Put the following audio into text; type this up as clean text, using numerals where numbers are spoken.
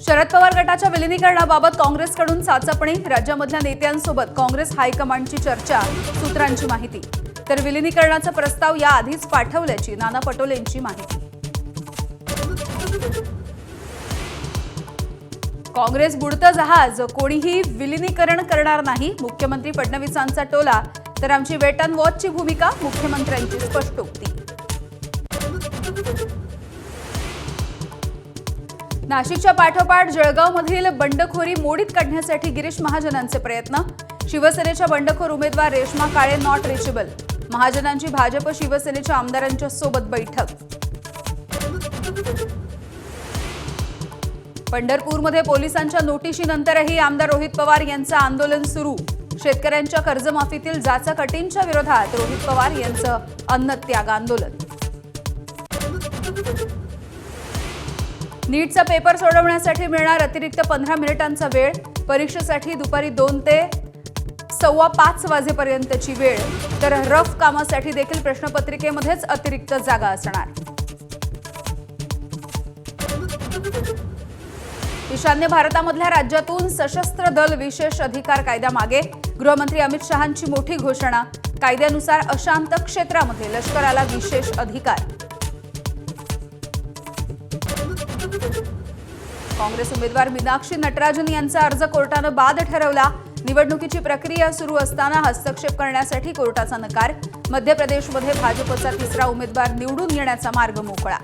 शरद पवार गटाच्या विलीनीकरणाबाबत काँग्रेसकडून चाचपणी, राज्यामधल्या नेत्यांसोबत काँग्रेस हायकमांडची चर्चा, सूत्रांची माहिती। तर विलीनीकरणाचा प्रस्ताव याआधीच पाठवल्याची नाना पटोलेंची माहिती। काँग्रेस बुडतं जहाज, कोणीही विलीनीकरण करणार नाही, मुख्यमंत्री फडणवीसांचा टोला। तर आमची वेट अँड वॉचची भूमिका, मुख्यमंत्र्यांची स्पष्टोक्ती। नाशिकच्या पाठोपाठ जळगावमधील बंडखोरी मोडीत काढण्यासाठी गिरीश महाजनांचे प्रयत्न, शिवसेनेच्या बंडखोर उमेदवार रेश्मा काळे नॉट रिचेबल, महाजनांची भाजप शिवसेनेच्या आमदारांच्या सोबत बैठक। पंढरपूरमध्ये पोलिसांच्या नोटिशीनंतरही आमदार रोहित पवार यांचं आंदोलन सुरू, शेतकऱ्यांच्या कर्जमाफीतील जाचक अटींच्या विरोधात रोहित पवार यांचं अन्नत्याग आंदोलन। नीटचा पेपर सोडवण्यासाठी मिळणार अतिरिक्त 15 मिनिटांचा वेळ, परीक्षेसाठी दुपारी 2 ते 4:15 वाजेपर्यंतची वेळ। तर रफ कामासाठी देखील प्रश्नपत्रिकेमध्येच अतिरिक्त जागा असणार। ईशान्य भारतामधल्या राज्यातून सशस्त्र दल विशेष अधिकार कायद्यामागे, गृहमंत्री अमित शहांची मोठी घोषणा, कायद्यानुसार अशांत क्षेत्रामध्ये लष्कराला विशेष अधिकार। काँग्रेस उमेदवार मीनाक्षी नटराजन यांचा अर्ज कोर्टानं बाद ठरवला, निवडणुकीची प्रक्रिया सुरू असताना हस्तक्षेप करण्यासाठी कोर्टाचा नकार। मध्य प्रदेशमध्ये भाजपचा तिसरा उमेदवार निवडून येण्याचा मार्ग मोकळा।